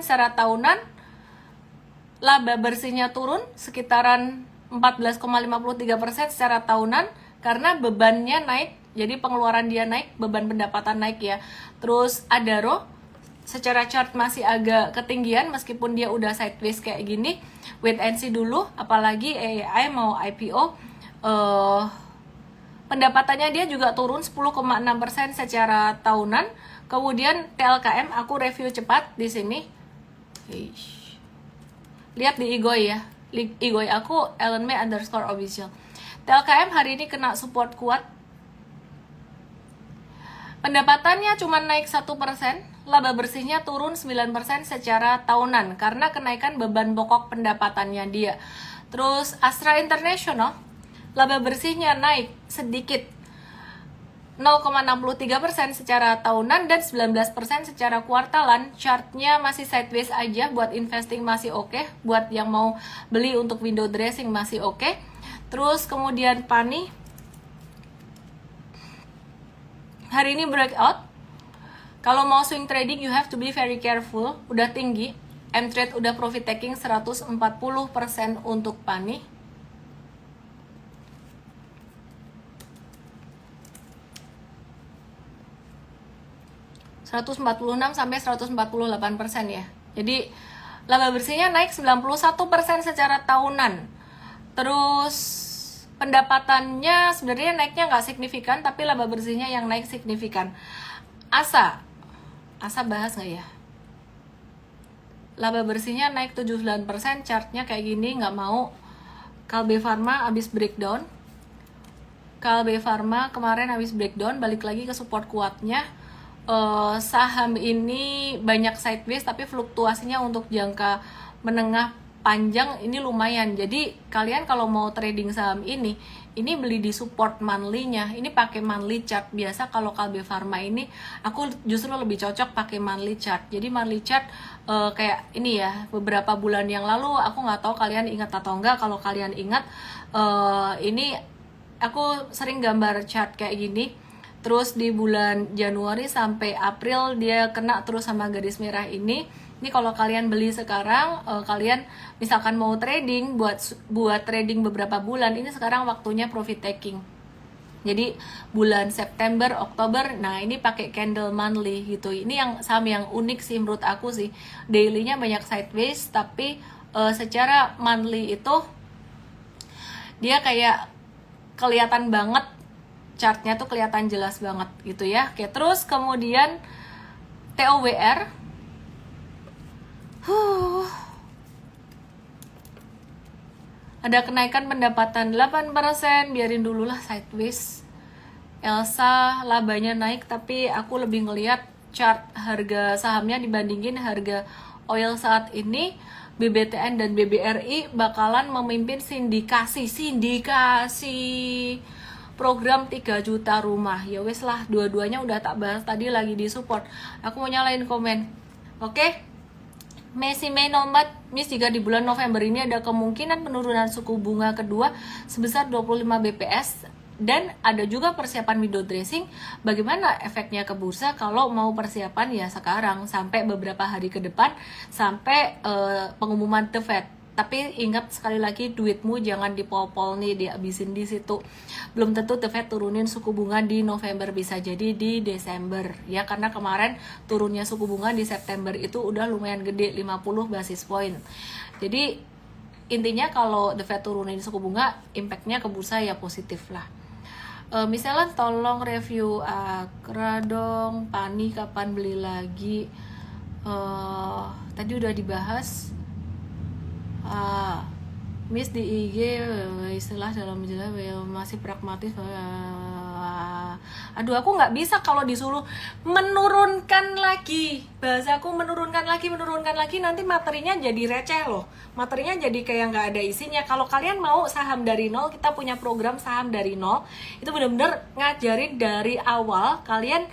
secara tahunan. Laba bersihnya turun sekitaran 14,53% secara tahunan. Karena bebannya naik, jadi pengeluaran dia naik, beban pendapatan naik ya. Terus Adaro, secara chart masih agak ketinggian meskipun dia udah sideways kayak gini. Wait and see dulu, apalagi AAI mau IPO. Pendapatannya dia juga turun 10,6% secara tahunan. Kemudian TLKM, aku review cepat di sini. Lihat di Igoy ya, Igoy aku @ellenme_official. TLKM hari ini kena support kuat. Pendapatannya cuma naik 1%, laba bersihnya turun 9% secara tahunan karena kenaikan beban pokok pendapatannya dia. Terus Astra International, laba bersihnya naik sedikit 0,63% secara tahunan dan 19% secara kuartalan. Chartnya masih sideways aja, buat investing masih oke, buat yang mau beli untuk window dressing masih oke. Terus kemudian Pani hari ini breakout. Kalau mau swing trading you have to be very careful, udah tinggi. M-Trade udah profit taking 140% untuk Pani. sampai 148% ya. Jadi laba bersihnya naik 91% secara tahunan. Terus pendapatannya sebenarnya naiknya nggak signifikan, tapi laba bersihnya yang naik signifikan. Asa bahas nggak ya? Laba bersihnya naik 79%, chartnya kayak gini, nggak mau. Kalbe Pharma habis breakdown. Kalbe Pharma kemarin habis breakdown, balik lagi ke support kuatnya. Saham ini banyak sideways tapi fluktuasinya untuk jangka menengah panjang ini lumayan. Jadi kalian kalau mau trading saham ini beli di support monthly-nya. Ini pakai monthly chart. Biasa kalau Kalbe Pharma ini aku justru lebih cocok pakai monthly chart. Jadi monthly chart kayak ini ya, beberapa bulan yang lalu, aku nggak tahu kalian ingat atau enggak. Kalau kalian ingat, ini aku sering gambar chart kayak gini. Terus di bulan Januari sampai April dia kena terus sama garis merah ini. Ini kalau kalian beli sekarang, kalian misalkan mau trading buat trading beberapa bulan, ini sekarang waktunya profit taking. Jadi bulan September, Oktober, nah ini pakai candle monthly gitu. Ini yang saham yang unik sih menurut aku sih. Daily-nya banyak sideways, tapi secara monthly itu dia kayak kelihatan banget, chartnya tuh kelihatan jelas banget gitu ya. Oke, terus kemudian TOWR, ada kenaikan pendapatan 8%, biarin dulu lah sideways. Elsa labanya naik, tapi aku lebih ngelihat chart harga sahamnya dibandingin harga oil saat ini. BBTN dan BBRI bakalan memimpin sindikasi program 3 juta rumah. Ya wes lah, dua-duanya udah tak bahas tadi, lagi di support. Aku mau nyalain komen. Oke. Mei Nomad, Miss, jika di bulan November ini ada kemungkinan penurunan suku bunga kedua sebesar 25 BPS dan ada juga persiapan window dressing. Bagaimana efeknya ke bursa kalau mau persiapan ya sekarang sampai beberapa hari ke depan, sampai pengumuman The Fed. Tapi ingat sekali lagi, duitmu jangan dipol-pol nih, dihabisin di situ. Belum tentu The Fed turunin suku bunga di November, bisa jadi di Desember ya, karena kemarin turunnya suku bunga di September itu udah lumayan gede, 50 basis point. Jadi intinya kalau The Fed turunin suku bunga, impactnya ke bursa ya positif lah. Misalnya tolong review Akra dong, Pani kapan beli lagi. Tadi udah dibahas. Miss di IG istilah dalam jelas masih pragmatis. Aduh, aku nggak bisa kalau disuruh menurunkan lagi. Bahasaku menurunkan lagi, nanti materinya jadi receh loh. Materinya jadi kayak nggak ada isinya. Kalau kalian mau saham dari nol, kita punya program saham dari nol. Itu benar-benar ngajarin dari awal. Kalian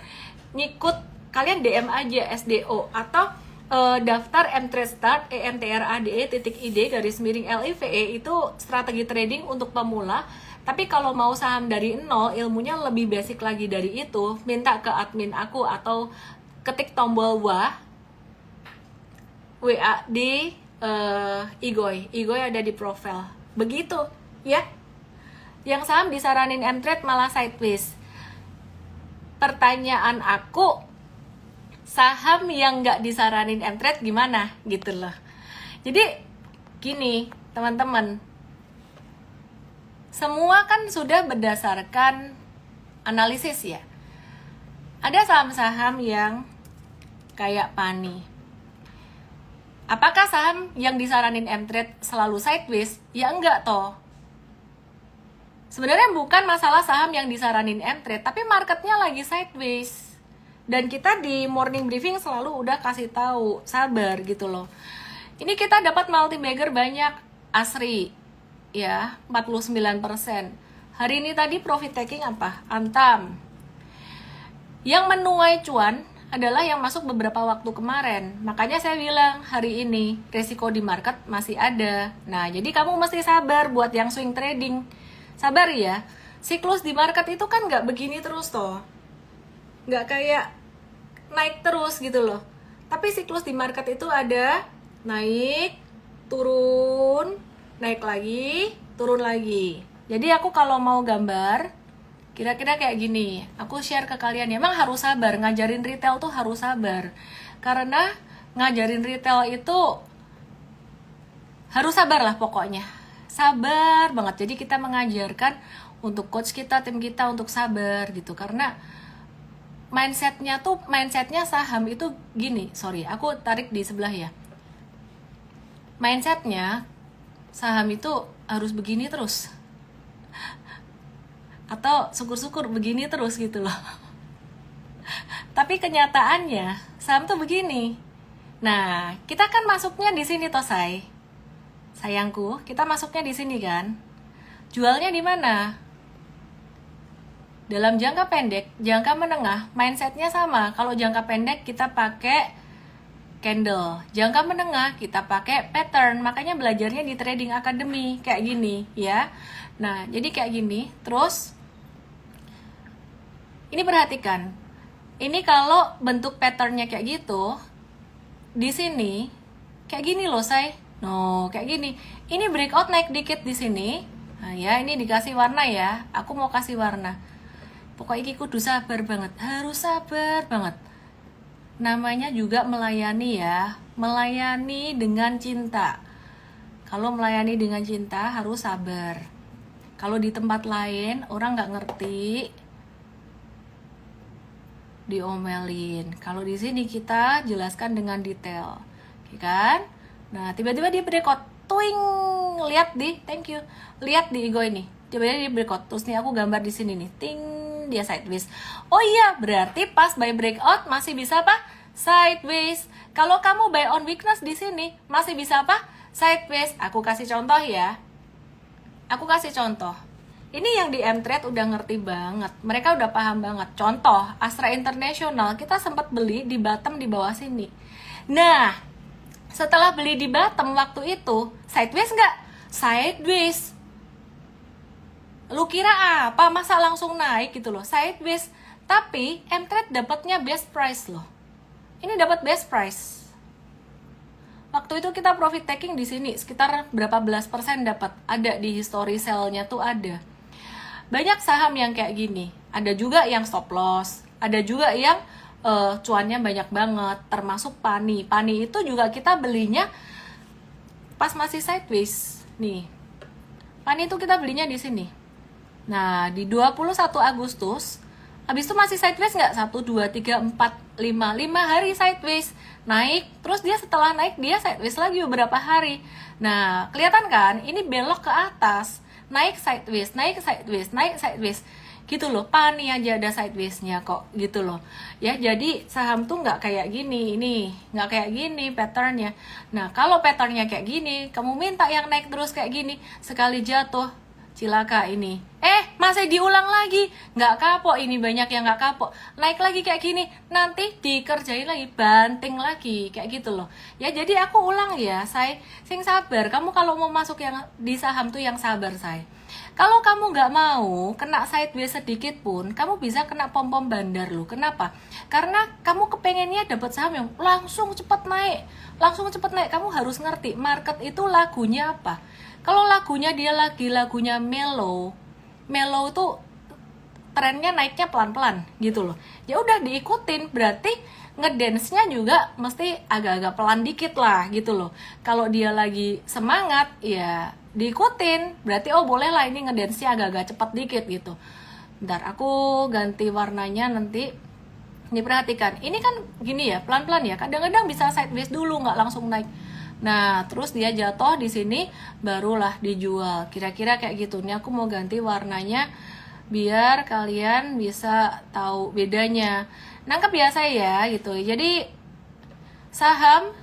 kalian DM aja SDO atau daftar Mtrade Start EMTRADE.id _LIVE, itu strategi trading untuk pemula. Tapi kalau mau saham dari nol, ilmunya lebih basic lagi dari itu, minta ke admin aku atau ketik tombol WA di Igoy ada di profile. Begitu ya. Yang saham disaranin Mtrade malah sideways. Pertanyaan aku, saham yang nggak disaranin Mtrade gimana gitu loh. Jadi gini teman-teman, semua kan sudah berdasarkan analisis ya. Ada saham-saham yang kayak Pani. Apakah saham yang disaranin Mtrade selalu sideways? Ya enggak toh. Sebenarnya bukan masalah saham yang disaranin Mtrade, tapi marketnya lagi sideways. Dan kita di morning briefing selalu udah kasih tahu, sabar gitu loh. Ini kita dapat multi bagger banyak. Asri ya 49%. Hari ini tadi profit taking apa? Antam. Yang menuai cuan adalah yang masuk beberapa waktu kemarin. Makanya saya bilang hari ini resiko di market masih ada. Nah, jadi kamu mesti sabar buat yang swing trading. Sabar ya. Siklus di market itu kan nggak begini terus toh. Nggak kayak naik terus gitu loh. Tapi siklus di market itu ada naik, turun, naik lagi, turun lagi. Jadi aku kalau mau gambar kira-kira kayak gini, aku share ke kalian ya. Emang harus sabar, ngajarin retail tuh harus sabar. Karena ngajarin retail itu harus sabar lah pokoknya. Sabar banget. Jadi kita mengajarkan untuk coach kita, tim kita untuk sabar gitu. Karena mindsetnya saham itu gini, sorry, aku tarik di sebelah ya. Mindsetnya saham itu harus begini terus, atau syukur-syukur begini terus gitu loh. Tapi kenyataannya saham tuh begini. Nah, kita kan masuknya di sini toh, sayangku, kita masuknya di sini kan. Jualnya di mana? Dalam jangka pendek, jangka menengah, mindsetnya sama. Kalau jangka pendek kita pakai candle, jangka menengah kita pakai pattern. Makanya belajarnya di Trading Academy kayak gini ya. Nah, jadi kayak gini. Terus ini perhatikan. Ini kalau bentuk patternnya kayak gitu, di sini kayak gini loh, No, kayak gini. Ini breakout naik dikit di sini. Nah, ya, ini dikasih warna ya. Aku mau kasih warna. Pokoknya iki kudu sabar banget. Harus sabar banget. Namanya juga melayani ya. Melayani dengan cinta. Kalau melayani dengan cinta harus sabar. Kalau di tempat lain orang nggak ngerti, diomelin. Kalau di sini kita jelaskan dengan detail, kan? Nah, tiba-tiba dia breakout, twing, lihat di, thank you, lihat di ego ini, tiba-tiba dia breakout. Terus nih aku gambar di sini nih, ting, dia sideways. Oh iya, berarti pas buy breakout masih bisa apa? Sideways. Kalau kamu buy on weakness di sini masih bisa apa? Sideways. Aku kasih contoh ya. Aku kasih contoh. Ini yang di M-Trade udah ngerti banget. Mereka udah paham banget. Contoh, Astra International, kita sempat beli di bottom di bawah sini. Nah, setelah beli di bottom waktu itu, sideways nggak? Sideways. Lu kira apa? Masa langsung naik gitu loh? Sideways. Tapi M-Trade dapatnya best price loh. Ini dapat best price. Waktu itu kita profit taking di sini sekitar berapa belas persen dapat. Ada di history sell-nya tuh ada. Banyak saham yang kayak gini. Ada juga yang stop loss. Ada juga yang cuannya banyak banget. Termasuk Pani. Pani itu juga kita belinya pas masih sideways. Nih. Pani itu kita belinya di sini. Nah, di 21 Agustus. Habis itu masih sideways nggak? 1, 2, 3, 4, 5. 5 hari sideways. Naik. Terus dia setelah naik, dia sideways lagi beberapa hari. Nah, kelihatan kan? Ini belok ke atas. Naik sideways, naik sideways, naik sideways gitu loh. Pani aja ada sidewaysnya kok gitu loh ya. Jadi saham tuh nggak kayak gini, ini nggak kayak gini patternnya. Nah, kalau patternnya kayak gini, kamu minta yang naik terus kayak gini, sekali jatuh cilaka ini. Masih diulang lagi, nggak kapok. Ini banyak yang nggak kapok, naik lagi kayak gini, nanti dikerjain lagi, banting lagi kayak gitu loh ya. Jadi aku ulang ya, sing sabar. Kamu kalau mau masuk yang di saham tuh yang sabar, Kalau kamu nggak mau kena sideways sedikit pun, kamu bisa kena pom-pom bandar loh. Kenapa? Karena kamu kepengennya dapat saham yang langsung cepat naik, Kamu harus ngerti market itu lagunya apa. Kalau lagunya dia lagunya mellow tuh trennya naiknya pelan-pelan gitu loh. Ya udah diikutin, berarti ngedance-nya juga mesti agak-agak pelan dikit lah gitu loh. Kalau dia lagi semangat ya diikutin, berarti oh boleh lah ini ngedance-nya agak-agak cepat dikit gitu. Bentar, aku ganti warnanya nanti. Ini perhatikan, ini kan gini ya, pelan-pelan ya. Kadang-kadang bisa sideways dulu, nggak langsung naik. Nah, terus dia jatuh di sini, barulah dijual. Kira-kira kayak gitu. Ini aku mau ganti warnanya biar kalian bisa tahu bedanya. Nangkep ya saya gitu. Jadi saham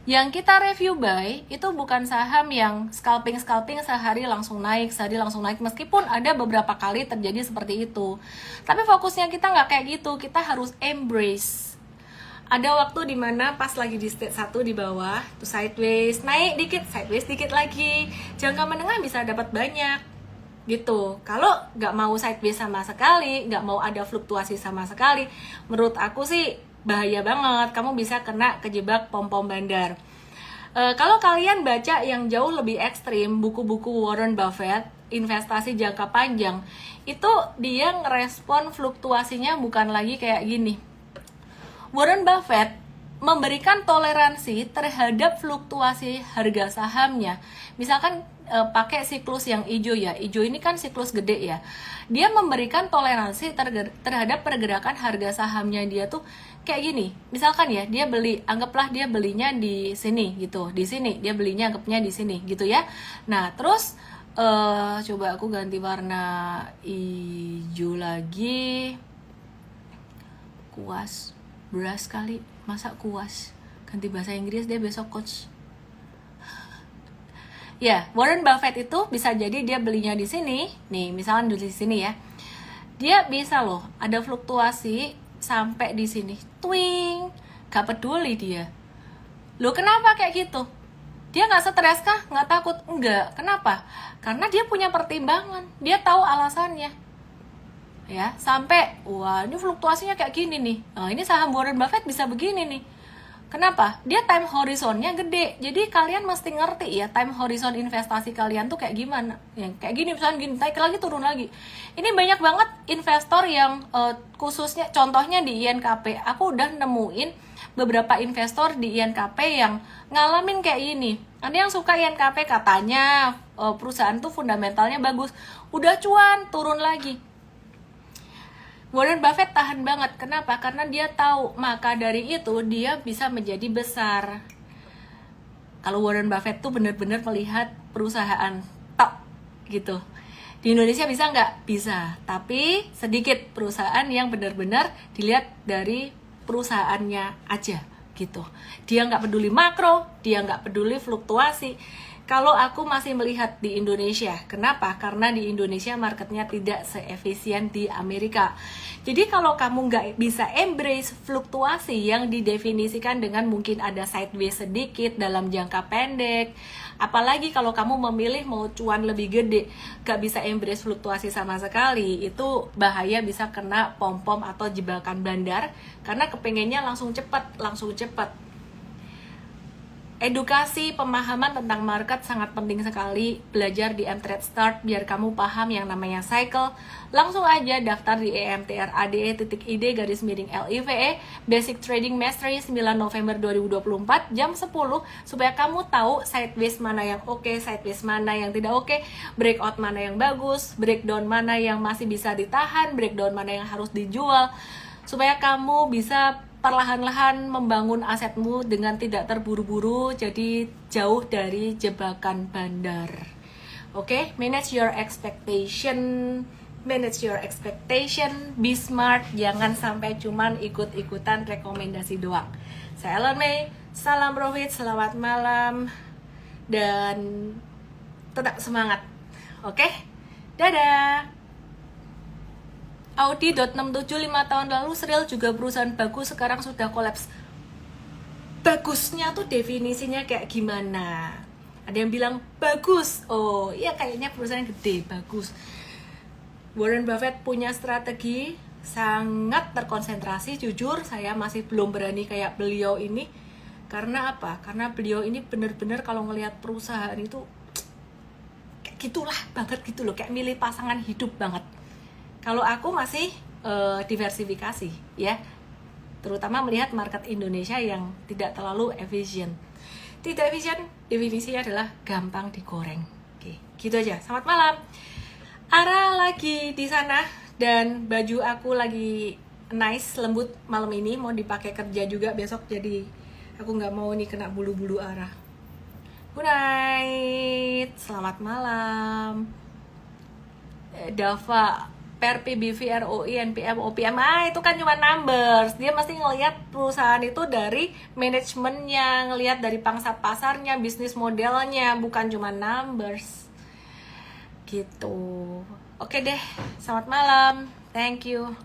yang kita review buy itu bukan saham yang scalping sehari langsung naik, meskipun ada beberapa kali terjadi seperti itu. Tapi fokusnya kita nggak kayak gitu, kita harus embrace. Ada waktu dimana pas lagi di stage 1 di bawah, tuh sideways, naik dikit, sideways dikit lagi. Jangka menengah bisa dapat banyak gitu. Kalau nggak mau sideways sama sekali, nggak mau ada fluktuasi sama sekali, menurut aku sih bahaya banget. Kamu bisa kena kejebak pom-pom bandar. Kalau kalian baca yang jauh lebih ekstrim, buku-buku Warren Buffett, investasi jangka panjang, itu dia ngerespon fluktuasinya bukan lagi kayak gini. Warren Buffett memberikan toleransi terhadap fluktuasi harga sahamnya. Misalkan pakai siklus yang hijau ya. Hijau ini kan siklus gede ya. Dia memberikan toleransi terhadap pergerakan harga sahamnya dia tuh kayak gini. Misalkan ya, dia beli, anggaplah dia belinya di sini gitu. Di sini dia belinya anggapnya di sini gitu ya. Nah, terus coba aku ganti warna hijau lagi. Kuas, beras kali, masa kuas. Ganti bahasa Inggris deh besok coach. Ya, Warren Buffett itu bisa jadi dia belinya di sini. Nih, misalnya di sini ya. Dia bisa loh, ada fluktuasi sampai di sini. Twing, gak peduli dia. Loh kenapa kayak gitu? Dia gak stres kah? Gak takut? Enggak. Kenapa? Karena dia punya pertimbangan. Dia tahu alasannya. Ya, sampai, wah ini fluktuasinya kayak gini nih. Nah, ini saham Warren Buffett bisa begini nih. Kenapa? Dia time horizonnya gede. Jadi kalian mesti ngerti ya time horizon investasi kalian tuh kayak gimana. Yang kayak gini misalnya gini, naik lagi turun lagi. Ini banyak banget investor yang khususnya contohnya di INKP. Aku udah nemuin beberapa investor di INKP yang ngalamin kayak ini. Ada yang suka INKP katanya perusahaan tuh fundamentalnya bagus. Udah cuan, turun lagi. Warren Buffett tahan banget. Kenapa? Karena dia tahu, maka dari itu dia bisa menjadi besar. Kalau Warren Buffett tuh benar-benar melihat perusahaan top gitu. Di Indonesia bisa nggak? Bisa. Tapi sedikit perusahaan yang benar-benar dilihat dari perusahaannya aja gitu. Dia nggak peduli makro, dia nggak peduli fluktuasi. Kalau aku masih melihat di Indonesia, kenapa? Karena di Indonesia marketnya tidak seefisien di Amerika. Jadi kalau kamu nggak bisa embrace fluktuasi yang didefinisikan dengan mungkin ada sideways sedikit dalam jangka pendek, apalagi kalau kamu memilih mau cuan lebih gede, nggak bisa embrace fluktuasi sama sekali, itu bahaya bisa kena pom-pom atau jebakan bandar, karena kepengennya langsung cepat. Edukasi pemahaman tentang market sangat penting sekali. Belajar di M-Trade Start biar kamu paham yang namanya cycle. Langsung aja daftar di emtrade.id _LIVE Basic Trading Mastery 9 November 2024 jam 10 supaya kamu tahu sideways mana yang oke, sideways mana yang tidak oke, breakout mana yang bagus, breakdown mana yang masih bisa ditahan, breakdown mana yang harus dijual, supaya kamu bisa perlahan-lahan membangun asetmu dengan tidak terburu-buru, jadi jauh dari jebakan bandar. Oke, manage your expectation, be smart, jangan sampai cuman ikut-ikutan rekomendasi doang. Saya Ellen May, salam profit, selamat malam, dan tetap semangat. Oke, dadah. Audi .67 5 tahun lalu serial juga perusahaan bagus, sekarang sudah kolaps. Bagusnya tuh definisinya kayak gimana? Ada yang bilang bagus, oh iya kayaknya perusahaan gede, bagus. Warren Buffett punya strategi sangat terkonsentrasi. Jujur saya masih belum berani kayak beliau ini. Karena apa? Karena beliau ini benar-benar kalau ngelihat perusahaan itu kayak gitulah banget gitu loh, kayak milih pasangan hidup banget. Kalau aku masih diversifikasi ya, terutama melihat market Indonesia yang tidak terlalu efisien. Tidak efisien, definisinya adalah gampang digoreng. Oke, gitu aja. Selamat malam. Ara lagi di sana dan baju aku lagi nice, lembut malam ini, mau dipakai kerja juga besok, jadi aku nggak mau nih kena bulu-bulu Ara. Good night, selamat malam. Dava, per PBV, ROI, NPM, OPM, itu kan cuma numbers. Dia mesti ngelihat perusahaan itu dari manajemennya, ngelihat dari pangsa pasarnya, bisnis modelnya, bukan cuma numbers. Gitu. Oke deh, selamat malam. Thank you.